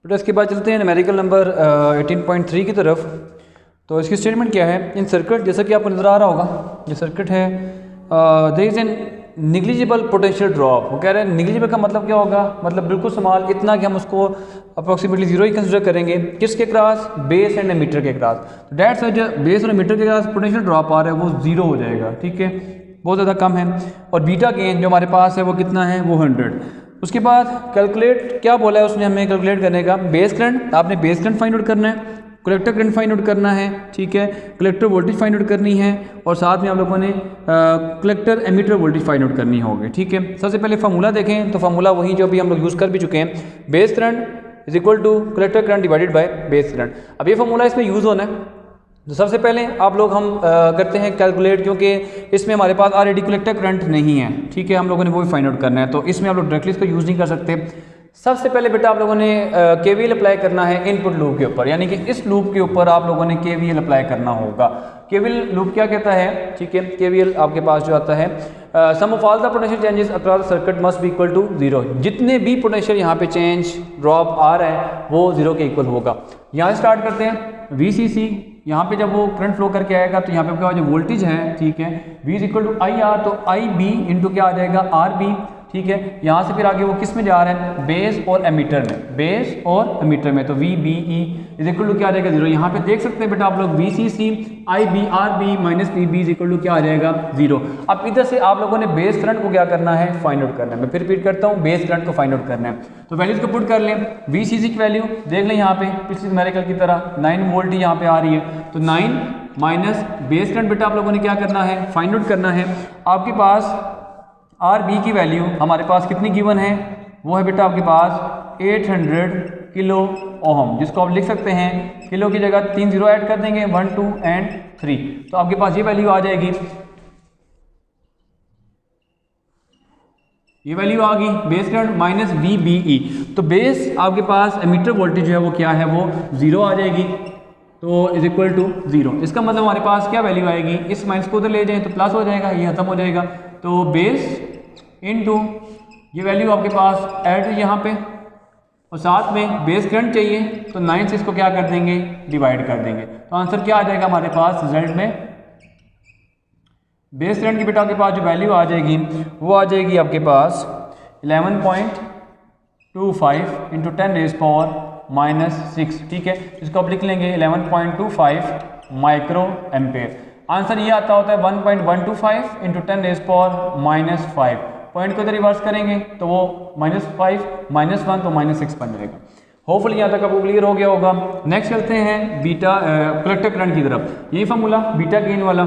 बेटा इसके बाद चलते हैं न्यूमेरिकल नंबर 18.3 की तरफ। तो इसकी स्टेटमेंट क्या है, इन सर्किट जैसा कि आपको नज़र आ रहा होगा, ये सर्किट है, there is an negligible potential drop. वो कह रहे हैं निग्लिजिबल का मतलब क्या होगा, मतलब बिल्कुल स्मॉल, इतना कि हम उसको अप्रॉक्सीमेटली जीरो ही कंसिडर करेंगे। किसके क्रॉस, बेस एंड एमीटर के क्रॉस। तो डेट्स जो बेस और एमीटर के क्रॉस पोटेंशियल ड्रॉप आ रहा है वो जीरो हो जाएगा, ठीक है, बहुत ज़्यादा कम है। और बीटा गेन जो हमारे पास है वो कितना है, वो 100। उसके बाद कैलकुलेट क्या बोला है उसने हमें कैलकुलेट करने का, बेस करंट, आपने बेस करंट फाइंड आउट करना है, कलेक्टर करंट फाइंड आउट करना है, ठीक है, कलेक्टर वोल्टेज फाइंड आउट करनी है, और साथ में आप लोगों ने collector ammeter voltage find out करनी होगी, ठीक है। सबसे पहले फार्मूला देखें, तो फार्मूला वही जो भी हम लोग यूज़ कर भी चुके हैं, base current is equal to collector current divided by base current. अब ये फार्मूला इसमें यूज़ होना है। तो सबसे पहले आप लोग हम करते हैं कैलकुलेट, क्योंकि इसमें हमारे पास ऑलरेडी कलेक्टर करंट नहीं है, ठीक है, हम लोगों ने वो भी फाइंड आउट करना है, तो इसमें आप लोग डायरेक्टली इसको यूज़ नहीं कर सकते। सबसे पहले बेटा आप लोगों ने केवीएल अप्लाई करना है इनपुट लूप के ऊपर, यानी कि इस लूप के ऊपर आप लोगों ने केवीएल अप्लाई करना होगा। केवीएल लूप क्या कहता है, ठीक है, केवीएल आपके पास जो आता है, sum of all the potential changes across circuit must be equal to zero. जितने भी पोटेंशियल यहाँ पे चेंज ड्रॉप आ रहा है वो जीरो के इक्वल होगा। यहाँ से स्टार्ट करते हैं, वीसीसी, यहाँ पे जब वो करंट फ्लो करके आएगा तो यहाँ पे क्या जो वोल्टेज है, ठीक है, V is equal to I R, तो आई बी इंटू क्या आ जाएगा, आर बी, ठीक है। यहाँ से फिर आगे वो किस में जा रहा है, बेस और एमीटर में, बेस और एमीटर में, तो V B E is equal to क्या आ जाएगा, जीरो। यहाँ पे देख सकते हैं बेटा आप लोग V C C I B R B minus P B is equal to क्या आ जाएगा, जीरो। अब इधर से आप लोगों ने बेस करंट को क्या करना है, फाइंड आउट करना है। मैं फिर रिपीट करता हूँ, बेस करंट को फाइंड आउट करना है, तो वैल्यूज को पुट कर लें। वी सी सी की वैल्यू देख लें, यहाँ पे पिछली न्यूमेरिकल की तरह 9 वोल्ट यहाँ पे आ रही है, तो 9 माइनस बेस करंट बेटा आप लोगों ने क्या करना है, फाइंड आउट करना है। आपके पास आर बी की वैल्यू हमारे पास कितनी गिवन है, वो है बेटा आपके पास 800 किलो ओहम, जिसको आप लिख सकते हैं किलो की जगह 3 जीरो ऐड कर देंगे, 1 2 एंड 3, तो आपके पास ये वैल्यू आ जाएगी, ये वैल्यू आ गई base current minus V B E. तो बेस आपके पास एमीटर वोल्टेज जो है वो क्या है, वो जीरो आ जाएगी, तो इज इक्वल टू जीरो। इसका मतलब हमारे पास क्या वैल्यू आएगी, इस माइनस को उधर ले जाएं तो प्लस हो जाएगा, ये खत्म हो जाएगा, तो बेस इनटू ये वैल्यू आपके पास ऐड है यहाँ पे, और साथ में बेस करंट चाहिए तो 9 से इसको क्या कर देंगे, डिवाइड कर देंगे, तो आंसर क्या आ जाएगा हमारे पास रिजल्ट में, बेस करंट की बेटा आपके पास जो वैल्यू आ जाएगी वो आ जाएगी आपके पास 11.25 इंटू 10 रेज़ पावर माइनस 6, ठीक है। इसको आप लिख लेंगे 11.25 माइक्रो एम्पेयर। आंसर ये आता होता है 1.125 into 10 raise power minus 5। Point को इधर रिवर्स करेंगे तो वो -5 -1 तो -6 बन जाएगा। होपफुली यहाँ तक आपको क्लियर हो गया होगा। नेक्स्ट चलते हैं बीटा कलेक्टर करंट की तरफ। यही फॉर्मूला बीटा गेन वाला,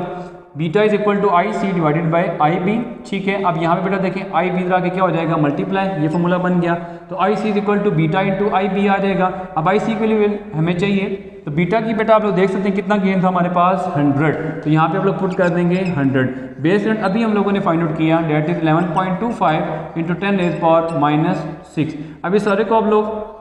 beta is equal to I C divided by I B, ठीक है। अब यहाँ पे बेटा देखें आई बी इधर आके क्या हो जाएगा, मल्टीप्लाई, ये फॉर्मूला बन गया, तो I C is equal to beta into I B आ जाएगा। अब आई सी के लिए हमें चाहिए, तो बीटा की बेटा आप लोग देख सकते हैं कितना गेन था हमारे पास 100, तो यहाँ पे आप लोग पुट कर देंगे 100। बेस करंट अभी हम लोगों ने फाइंड आउट किया, that is 11.25 into 10 raise power minus 6। अभी सारे को आप लोग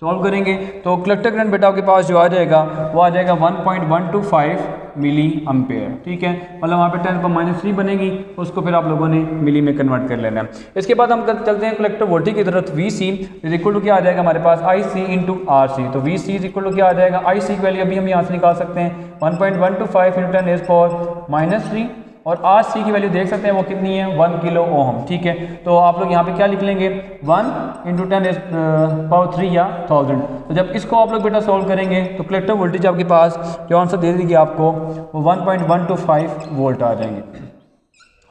सॉल्व करेंगे तो कलेक्टर करंट बेटा आपके पास जो आ जाएगा वो आ जाएगा 1.125 मिली एम्पेयर, ठीक है, मतलब वहाँ पे 10⁻³ बनेगी, उसको फिर आप लोगों ने मिली में कन्वर्ट कर लेना है। इसके बाद हम चलते हैं कलेक्टर वोल्टेज की तरफ। V C is equal to क्या आ जाएगा हमारे पास, आई सी इंटू आर सी, तो V C is equal to क्या आ जाएगा, आई सी की वैल्यू अभी हम यहाँ से निकाल सकते हैं 1.125 इंटू 10 रेज़ पावर माइनस 3, और आर सी की वैल्यू देख सकते हैं वो कितनी है, 1 किलो ओहम, ठीक है। तो आप लोग यहाँ पे क्या लिख लेंगे 1 इंटू 10 रेज़ पावर 3 या 1000। तो जब इसको आप लोग बेटा सॉल्व करेंगे तो कलेक्टर वोल्टेज आपके पास जो आंसर दे देगी आपको वो 1.125 वोल्ट आ जाएंगे।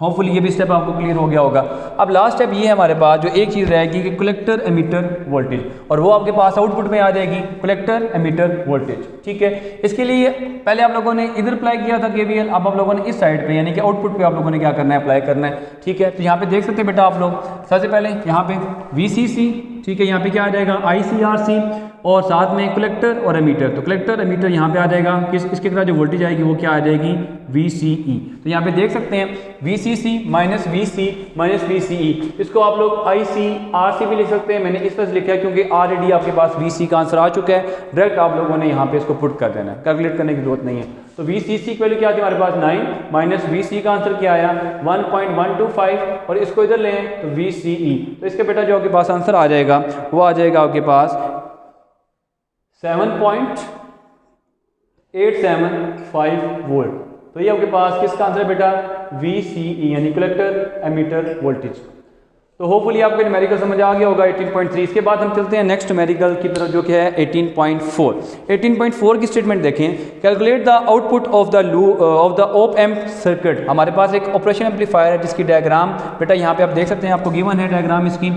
होपफुली ये भी स्टेप आपको क्लियर हो गया होगा। अब लास्ट स्टेप ये है हमारे पास, जो एक चीज़ रहेगी कि कलेक्टर एमीटर वोल्टेज, और वो आपके पास आउटपुट में आ जाएगी कलेक्टर एमीटर वोल्टेज, ठीक है। इसके लिए पहले आप लोगों ने इधर अप्लाई किया था केवीएल, अब आप लोगों ने इस साइड पे यानी कि आउटपुट पे आप लोगों ने क्या करना है, अप्लाई करना है, ठीक है। तो यहाँ पे देख सकते हैं बेटा आप लोग, सबसे पहले यहाँ पे VCC, ठीक है, यहाँ पे क्या आ जाएगा ICRC, और साथ में कलेक्टर और एमीटर, तो कलेक्टर एमीटर यहाँ पे आ जाएगा, इसके तरह जो वोल्टेज आएगी वो क्या आ जाएगी, VCE। तो यहाँ पे देख सकते हैं VCC minus VC minus VCE, इसको आप लोग ICRC भी लिख सकते हैं। मैंने इस तरह से लिखा है क्योंकि ऑलरेडी आपके पास VC का आंसर आ चुका है, डायरेक्ट आप लोगों ने यहाँ पे इसको पुट कर देना है, कैलकुलेट करने की जरूरत नहीं है। तो VCC की वैल्यू क्या आती है हमारे पास 9 माइनस VC का आंसर क्या आया 1.125, और इसको इधर लें तो VCE, तो इसके बेटा जो आपके पास आंसर आ जाएगा वो आ जाएगा आपके पास 7.875 वोल्ट। तो ये आपके पास किसका आंसर है बेटा? VCE यानी कलेक्टर एमीटर वोल्टेज। तो होपफुली आपको न्यूमेरिकल समझ आ गया होगा 18.3। इसके बाद हम चलते हैं नेक्स्ट न्यूमेरिकल की तरफ जो कि है 18.4। 18.4 की स्टेटमेंट देखें, calculate the output of the op amp circuit. हमारे पास एक ऑपरेशन एम्पलीफायर है जिसकी डायग्राम बेटा यहाँ पे आप देख सकते हैं, आपको गिवन है डायग्राम इसकी।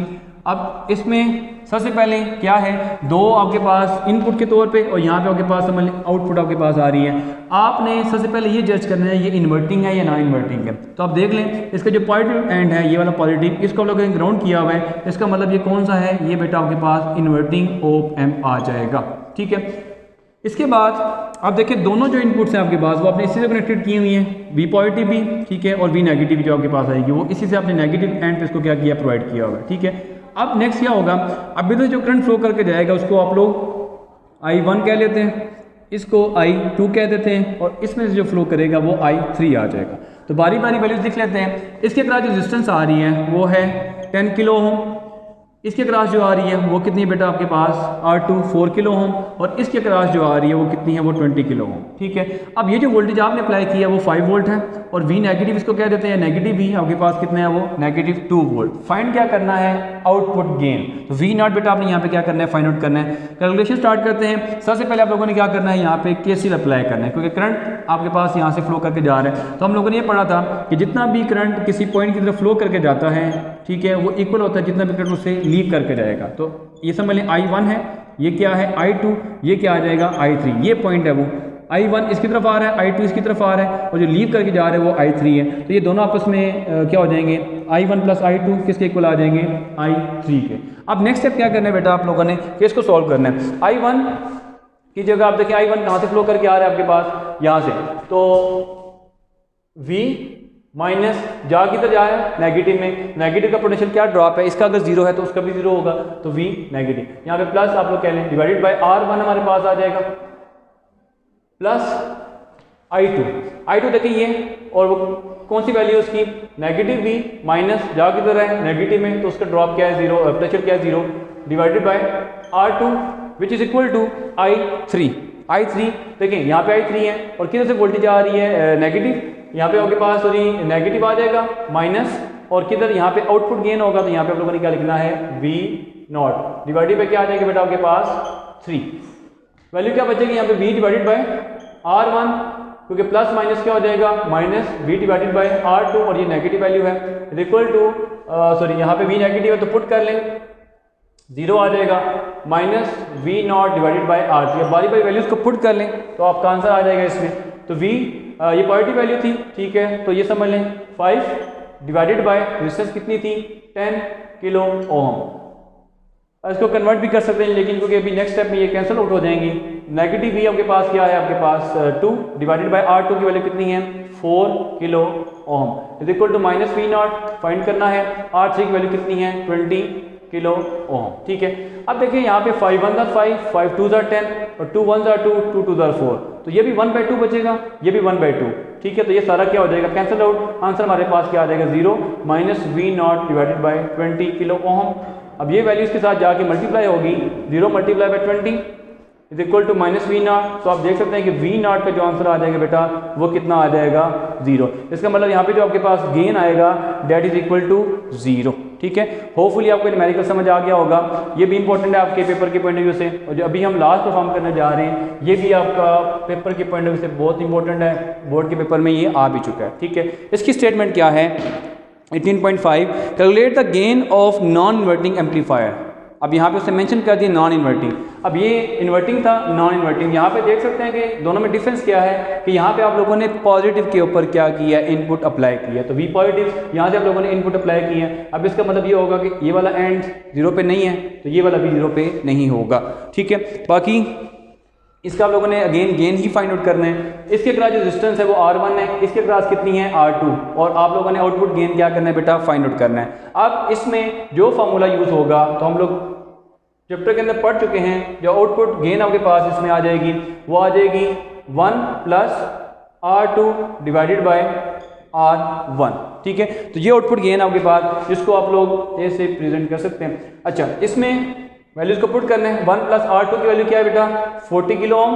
अब इसमें सबसे पहले क्या है, दो आपके पास इनपुट के तौर पे और यहाँ पे आपके पास समझ आउटपुट आपके पास आ रही है। आपने सबसे पहले ये जज करना है ये इन्वर्टिंग है या नॉन इन्वर्टिंग है। तो आप देख लें इसका जो पॉजिटिव एंड है ये वाला पॉजिटिव, इसको हम लोगों ने ग्राउंड किया हुआ है, इसका मतलब ये कौन सा है, ये बेटा आपके पास इन्वर्टिंग ऑप एम्प आ जाएगा। ठीक है, इसके बाद आप देखिए दोनों जो इनपुट्स हैं आपके पास वो आपने इसी से कनेक्टेड की हुई हैं, वी पॉजिटिव भी, ठीक है, और वी नेगेटिव जो आपके पास आएगी वो इसी से आपने नेगेटिव एंड पे इसको क्या किया, प्रोवाइड किया होगा। ठीक है, अब नेक्स्ट क्या होगा, अब इधर जो करंट फ्लो करके जाएगा उसको आप लोग I1 कह लेते हैं, इसको I2 कह देते हैं, और इसमें से जो फ्लो करेगा वो I3 आ जाएगा। तो बारी बारी वैल्यूज लिख लेते हैं। इसके अक्रॉस जो रेजिस्टेंस आ रही है वो है 10 किलो ओम, इसके अक्रॉस जो आ रही है वो कितनी है बेटा आपके पास R2 4 किलो ओम, और इसके अक्रॉस जो आ रही है वो कितनी है, वो 20 किलो ओम। ठीक है, अब ये जो वोल्टेज आपने अप्लाई किया वो 5 वोल्ट है, और V नेगेटिव इसको कह देते हैं, नेगेटिव V आपके पास कितने है, वो नेगेटिव 2 वोल्ट। फाइंड क्या करना है, आउटपुट गेन। तो V नॉट बेटा आपने यहाँ पे क्या करना है, फाइंड आउट करना है। कैलकुलेशन स्टार्ट करते हैं। सबसे पहले आप लोगों ने क्या करना है, यहाँ पे KCL अप्लाई करना है, क्योंकि करंट आपके पास यहाँ से फ्लो करके जा रहा है। तो हम लोगों ने ये पढ़ा था कि जितना भी करंट किसी पॉइंट की तरफ फ्लो करके जाता है, ठीक है, वो इक्वल होता है जितना भी करंट उससे लीव करके जाएगा। तो ये समझ लें I1 है, ये क्या है I2, ये क्या आ जाएगा I3, ये पॉइंट है वो I1 इसकी तरफ आ रहा है, I2 इसकी तरफ आ रहा है, और जो लीव करके जा रहे हैं वो I3 है। तो ये दोनों आपस में क्या हो जाएंगे, I1 प्लस I2 किसके इक्वल आ जाएंगे, I3 के। अब नेक्स्ट स्टेप क्या करना है बेटा आप लोगों ने, कि इसको सॉल्व करना है। I1 की जगह आप देखिए I1 कहाँ से फ्लो करके आ रहा है आपके पास, यहाँ से, तो V माइनस जा किधर जा रहा है, नेगेटिव में। नेगेटिव का पोटेंशियल क्या ड्रॉप है, इसका अगर जीरो है तो उसका भी जीरो होगा, तो V नेगेटिव। यहाँ पे प्लस आप लोग कह लें, डिवाइडेड बाय R1 हमारे पास आ जाएगा, प्लस I2 देखिए ये, और वो कौन सी वैल्यू उसकी, नेगेटिव V माइनस जा किधर है, नेगेटिव में, तो उसका ड्रॉप क्या है, जीरो, पोटेंशियल क्या है, zero, divided by R2 which is equal to I3 देखिए यहाँ पे I3 है, और किधर से वोल्टेज आ रही है, नेगेटिव, यहाँ पे आपके पास सॉरी नेगेटिव आ जाएगा, माइनस, और किधर यहाँ पे आउटपुट गेन होगा, तो यहाँ पे आप लोगों ने क्या लिखना है, V नॉट डिवाइडेड बाय क्या आ जाएगा बेटा आपके पास 3। वैल्यू क्या बचेगी यहाँ पे, V डिवाइडेड बाय R1, क्योंकि प्लस माइनस क्या हो जाएगा, minus V divided by R2, और ये नेगेटिव वैल्यू है, इक्वल टू सॉरी यहाँ पे V नेगेटिव है तो पुट कर लें, जीरो आ जाएगा, minus V naught divided bye R3। बारी बारी वैल्यूज को पुट कर लें तो आपका आंसर आ जाएगा इसमें। तो V ये पॉजिटिव वैल्यू थी, ठीक है, तो ये समझ लें 5 डिवाइडेड बाय रेजिस्टेंस कितनी थी, 10 किलो ओम। इसको कन्वर्ट भी कर सकते हैं, लेकिन क्योंकि अभी नेक्स्ट स्टेप में ये कैंसिल आउट हो जाएंगी। नेगेटिव V आपके पास क्या है, आपके पास 2 डिवाइडेड बाय R2 की वैल्यू कितनी है, 4 kilo ohm, is equal to minus V naught find करना है, R3 की वैल्यू कितनी है, 20 किलो ओम। ठीक है, अब देखिए यहाँ पे 5 1 5, 5 2 10, और 2 1 2, 2 2 4, तो ये भी 1/2 बचेगा, ये भी 1/2। ठीक है, तो ये सारा क्या हो जाएगा, कैंसिल आउट। आंसर हमारे पास क्या आ जाएगा, 0 minus V naught divided by 20 kilo ohm. अब ये वैल्यू इसके साथ जाके मल्टीप्लाई होगी, 0 multiply by 20 is equal to minus V naught. तो आप देख सकते हैं कि V नॉट का जो आंसर आ जाएगा बेटा वो कितना आ जाएगा, 0। इसका मतलब यहाँ पे जो आपके पास गेन आएगा डेट इज इक्वल टू 0। ठीक है, होपफुली आपको न्यूमेरिकल समझ आ गया होगा। ये भी इंपॉर्टेंट है आपके पेपर के पॉइंट ऑफ व्यू से, और जो अभी हम लास्ट परफॉर्म करने जा रहे हैं ये भी आपका पेपर के पॉइंट ऑफ व्यू से बहुत इंपॉर्टेंट है, बोर्ड के पेपर में ये आ भी चुका है। ठीक है, इसकी स्टेटमेंट क्या है, 18.5 calculate the gain of non inverting amplifier. अब यहाँ पे उसने मेंशन कर दिया नॉन इन्वर्टिंग, अब ये इन्वर्टिंग था, नॉन इन्वर्टिंग। यहाँ पे देख सकते हैं कि दोनों में डिफरेंस क्या है, कि यहाँ पे आप लोगों ने पॉजिटिव के ऊपर क्या किया, इनपुट अप्लाई किया, तो V पॉजिटिव, यहाँ से आप लोगों ने इनपुट अप्लाई किया। अब इसका मतलब ये होगा कि ये वाला एंड 0 पे नहीं है, तो ये वाला भी 0 पे नहीं होगा। ठीक है, बाकी इसका आप लोगों ने अगेन गेन ही फाइंड आउट करना है। इसके अक्रॉस जो रेजिस्टेंस है वो R1 है, इसके अक्रॉस कितनी है, R2, और आप लोगों ने आउटपुट गेन क्या करना है बेटा, फाइंड आउट करना है। अब इसमें जो फार्मूला यूज होगा, तो हम लोग चैप्टर के अंदर पढ़ चुके हैं, जो आउटपुट गेन आपके पास इसमें आ जाएगी वो आ जाएगी 1 plus R2 divided by R1। ठीक है, तो ये आउटपुट गेन आपके पास, जिसको आप लोग ऐसे प्रेजेंट कर सकते हैं। अच्छा, इसमें वैल्यूज़ को पुट करने हैं। 1 + R2 की वैल्यू क्या है बेटा 40 किलो ओम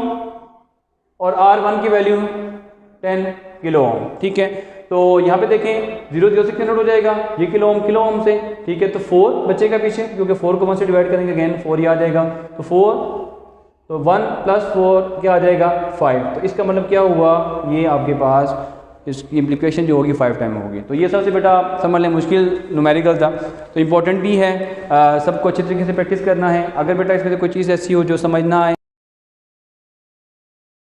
और R1 की वैल्यू 10 किलो ओम। ठीक है, तो यहाँ पे देखें 0 0 से कैंसिल हो जाएगा, ये किलो ओम से। ठीक है, तो 4 बचेगा पीछे, क्योंकि 4 को 1 से डिवाइड करेंगे अगेन 4 ही आ जाएगा। तो 4, तो 1 + 4 क्या आ जाएगा 5। तो इसका मतलब क्या हुआ, ये आपके पास इसकी इम्प्लीकेशन जो होगी 5 टाइम होगी। तो ये सबसे बेटा समझ लें मुश्किल न्यूमेरिकल था, तो इंपॉर्टेंट भी है, सबको अच्छी तरीके से प्रैक्टिस करना है। अगर बेटा इसमें से कोई चीज़ ऐसी हो जो समझ ना आए